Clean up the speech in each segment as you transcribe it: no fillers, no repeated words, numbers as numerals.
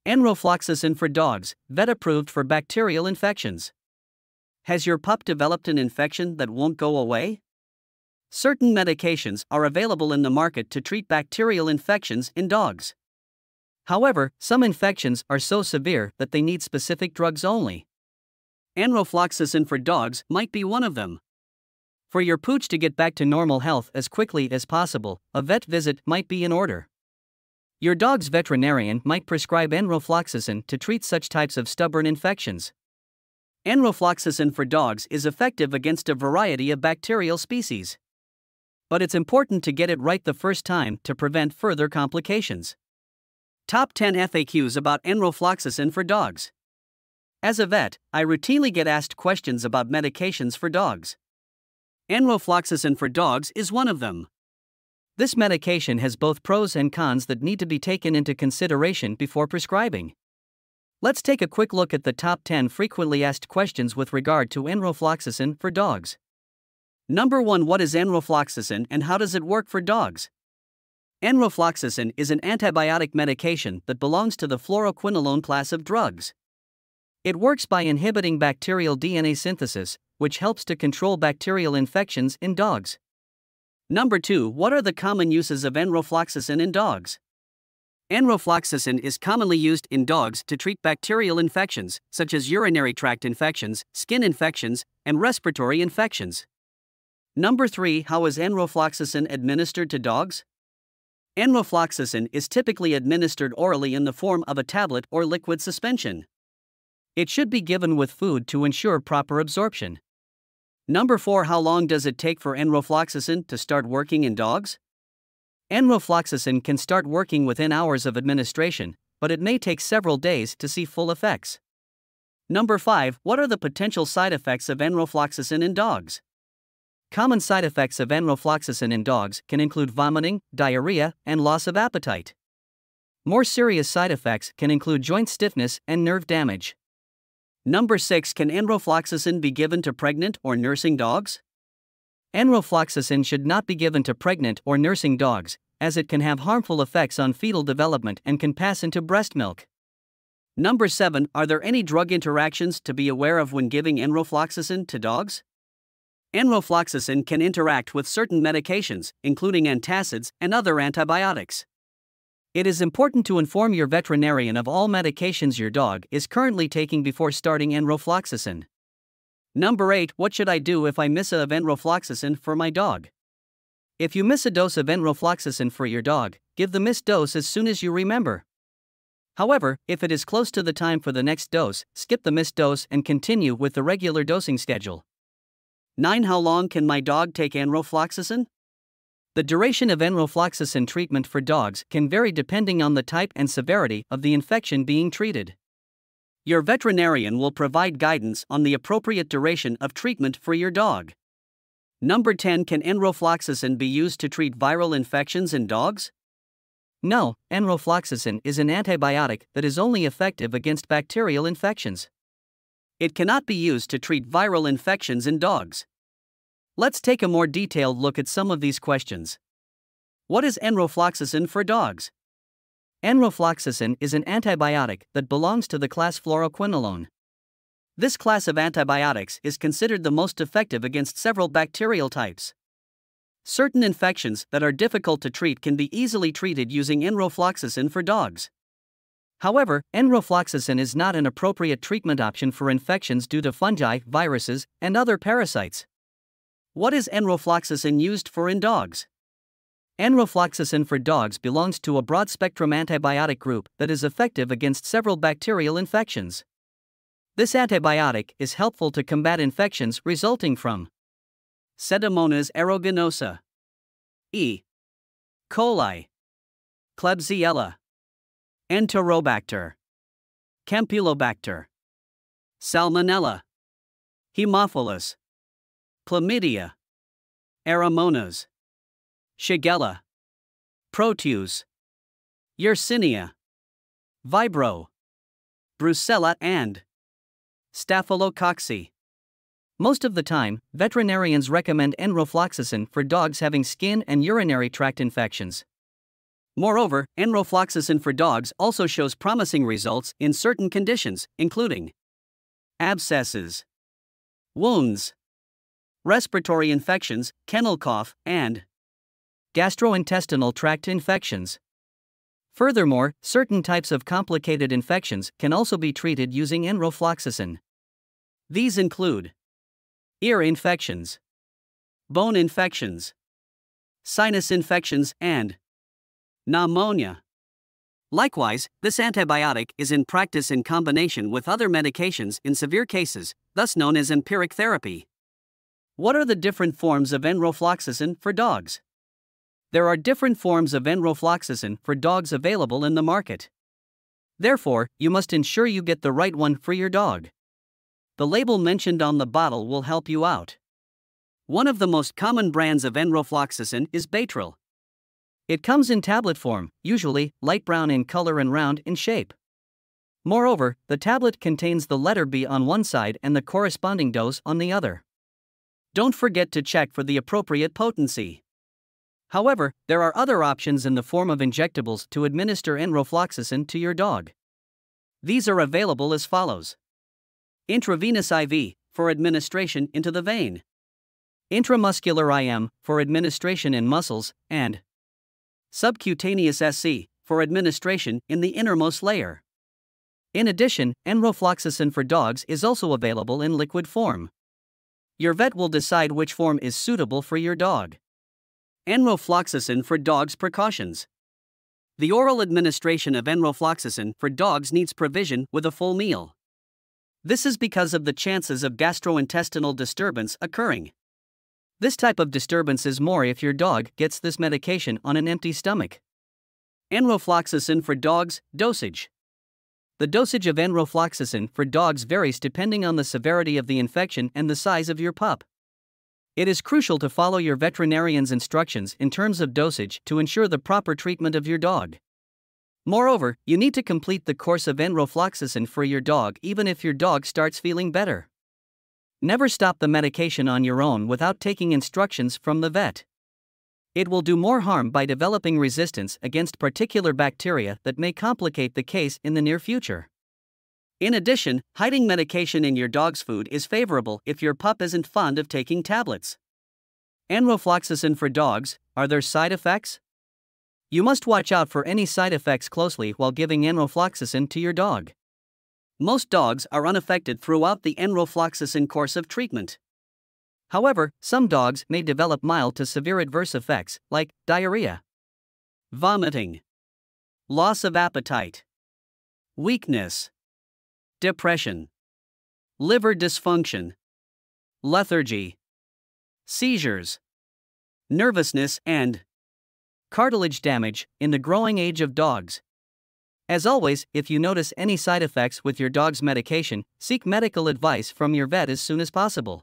Enrofloxacin for dogs, vet approved for bacterial infections. Has your pup developed an infection that won't go away? Certain medications are available in the market to treat bacterial infections in dogs. However, some infections are so severe that they need specific drugs only. Enrofloxacin for dogs might be one of them. For your pooch to get back to normal health as quickly as possible, a vet visit might be in order. Your dog's veterinarian might prescribe enrofloxacin to treat such types of stubborn infections. Enrofloxacin for dogs is effective against a variety of bacterial species. But it's important to get it right the first time to prevent further complications. Top 10 FAQs about enrofloxacin for dogs. As a vet, I routinely get asked questions about medications for dogs. Enrofloxacin for dogs is one of them. This medication has both pros and cons that need to be taken into consideration before prescribing. Let's take a quick look at the top 10 frequently asked questions with regard to enrofloxacin for dogs. Number 1. What is enrofloxacin and how does it work for dogs? Enrofloxacin is an antibiotic medication that belongs to the fluoroquinolone class of drugs. It works by inhibiting bacterial DNA synthesis, which helps to control bacterial infections in dogs. Number 2. What are the common uses of enrofloxacin in dogs? Enrofloxacin is commonly used in dogs to treat bacterial infections, such as urinary tract infections, skin infections, and respiratory infections. Number 3. How is enrofloxacin administered to dogs? Enrofloxacin is typically administered orally in the form of a tablet or liquid suspension. It should be given with food to ensure proper absorption. Number 4. How long does it take for enrofloxacin to start working in dogs? Enrofloxacin can start working within hours of administration, but it may take several days to see full effects. Number 5. What are the potential side effects of enrofloxacin in dogs? Common side effects of enrofloxacin in dogs can include vomiting, diarrhea, and loss of appetite. More serious side effects can include joint stiffness and nerve damage. Number 6. Can enrofloxacin be given to pregnant or nursing dogs? Enrofloxacin should not be given to pregnant or nursing dogs, as it can have harmful effects on fetal development and can pass into breast milk. Number 7. Are there any drug interactions to be aware of when giving enrofloxacin to dogs? Enrofloxacin can interact with certain medications, including antacids and other antibiotics. It is important to inform your veterinarian of all medications your dog is currently taking before starting enrofloxacin. Number 8. What should I do if I miss a of enrofloxacin for my dog? If you miss a dose of enrofloxacin for your dog, give the missed dose as soon as you remember. However, if it is close to the time for the next dose, skip the missed dose and continue with the regular dosing schedule. 9. How long can my dog take enrofloxacin? The duration of enrofloxacin treatment for dogs can vary depending on the type and severity of the infection being treated. Your veterinarian will provide guidance on the appropriate duration of treatment for your dog. Number 10. Can enrofloxacin be used to treat viral infections in dogs? No, enrofloxacin is an antibiotic that is only effective against bacterial infections. It cannot be used to treat viral infections in dogs. Let's take a more detailed look at some of these questions. What is enrofloxacin for dogs? Enrofloxacin is an antibiotic that belongs to the class fluoroquinolone. This class of antibiotics is considered the most effective against several bacterial types. Certain infections that are difficult to treat can be easily treated using enrofloxacin for dogs. However, enrofloxacin is not an appropriate treatment option for infections due to fungi, viruses, and other parasites. What is enrofloxacin used for in dogs? Enrofloxacin for dogs belongs to a broad-spectrum antibiotic group that is effective against several bacterial infections. This antibiotic is helpful to combat infections resulting from Pseudomonas aeruginosa, E. coli, Klebsiella, Enterobacter, Campylobacter, Salmonella, Haemophilus, Chlamydia, Aeromonas, Shigella, Proteus, Yersinia, Vibrio, Brucella and Staphylococcus. Most of the time, veterinarians recommend enrofloxacin for dogs having skin and urinary tract infections. Moreover, enrofloxacin for dogs also shows promising results in certain conditions, including abscesses, wounds, respiratory infections, kennel cough, and gastrointestinal tract infections. Furthermore, certain types of complicated infections can also be treated using enrofloxacin. These include ear infections, bone infections, sinus infections, and pneumonia. Likewise, this antibiotic is in practice in combination with other medications in severe cases, thus known as empiric therapy. What are the different forms of enrofloxacin for dogs? There are different forms of enrofloxacin for dogs available in the market. Therefore, you must ensure you get the right one for your dog. The label mentioned on the bottle will help you out. One of the most common brands of enrofloxacin is Bacterial. It comes in tablet form, usually light brown in color and round in shape. Moreover, the tablet contains the letter B on one side and the corresponding dose on the other. Don't forget to check for the appropriate potency. However, there are other options in the form of injectables to administer enrofloxacin to your dog. These are available as follows: intravenous IV, for administration into the vein; intramuscular IM, for administration in muscles; and subcutaneous SC, for administration in the innermost layer. In addition, enrofloxacin for dogs is also available in liquid form. Your vet will decide which form is suitable for your dog. Enrofloxacin for dogs precautions. The oral administration of enrofloxacin for dogs needs provision with a full meal. This is because of the chances of gastrointestinal disturbance occurring. This type of disturbance is more if your dog gets this medication on an empty stomach. Enrofloxacin for dogs dosage. The dosage of enrofloxacin for dogs varies depending on the severity of the infection and the size of your pup. It is crucial to follow your veterinarian's instructions in terms of dosage to ensure the proper treatment of your dog. Moreover, you need to complete the course of enrofloxacin for your dog even if your dog starts feeling better. Never stop the medication on your own without taking instructions from the vet. It will do more harm by developing resistance against particular bacteria that may complicate the case in the near future. In addition, hiding medication in your dog's food is favorable if your pup isn't fond of taking tablets. Enrofloxacin for dogs, are there side effects? You must watch out for any side effects closely while giving enrofloxacin to your dog. Most dogs are unaffected throughout the enrofloxacin course of treatment. However, some dogs may develop mild to severe adverse effects, like diarrhea, vomiting, loss of appetite, weakness, depression, liver dysfunction, lethargy, seizures, nervousness, and cartilage damage in the growing age of dogs. As always, if you notice any side effects with your dog's medication, seek medical advice from your vet as soon as possible.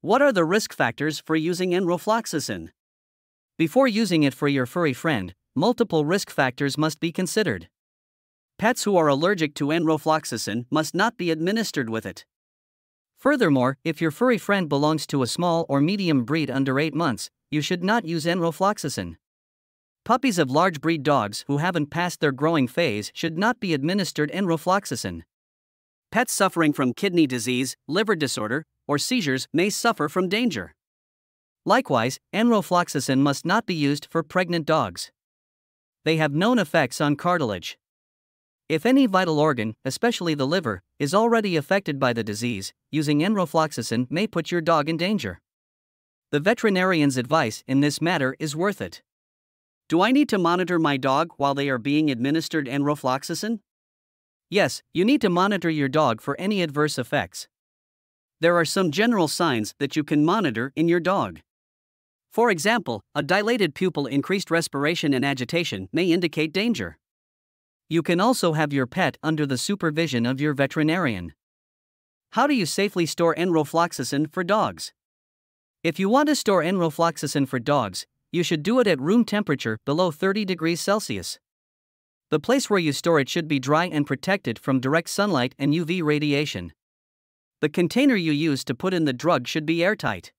What are the risk factors for using enrofloxacin? Before using it for your furry friend, multiple risk factors must be considered. Pets who are allergic to enrofloxacin must not be administered with it. Furthermore, if your furry friend belongs to a small or medium breed under 8 months, you should not use enrofloxacin. Puppies of large breed dogs who haven't passed their growing phase should not be administered enrofloxacin. Pets suffering from kidney disease, liver disorder, or seizures may suffer from danger. Likewise, enrofloxacin must not be used for pregnant dogs. They have known effects on cartilage. If any vital organ, especially the liver, is already affected by the disease, using enrofloxacin may put your dog in danger. The veterinarian's advice in this matter is worth it. Do I need to monitor my dog while they are being administered enrofloxacin? Yes, you need to monitor your dog for any adverse effects. There are some general signs that you can monitor in your dog. For example, a dilated pupil, increased respiration, and agitation may indicate danger. You can also have your pet under the supervision of your veterinarian. How do you safely store enrofloxacin for dogs? If you want to store enrofloxacin for dogs, you should do it at room temperature below 30 degrees Celsius. The place where you store it should be dry and protected from direct sunlight and UV radiation. The container you use to put in the drug should be airtight.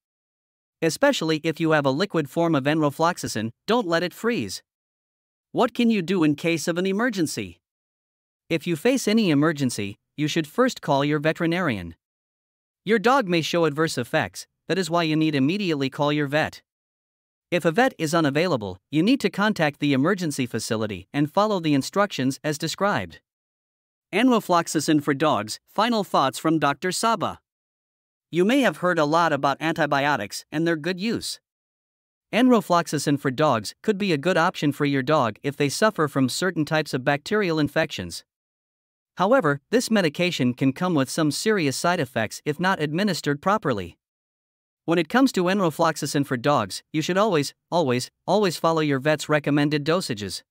Especially if you have a liquid form of enrofloxacin, don't let it freeze. What can you do in case of an emergency? If you face any emergency, you should first call your veterinarian. Your dog may show adverse effects, that is why you need immediately call your vet. If a vet is unavailable, you need to contact the emergency facility and follow the instructions as described. Enrofloxacin for dogs, final thoughts from Dr. Saba. You may have heard a lot about antibiotics and their good use. Enrofloxacin for dogs could be a good option for your dog if they suffer from certain types of bacterial infections. However, this medication can come with some serious side effects if not administered properly. When it comes to enrofloxacin for dogs, you should always follow your vet's recommended dosages.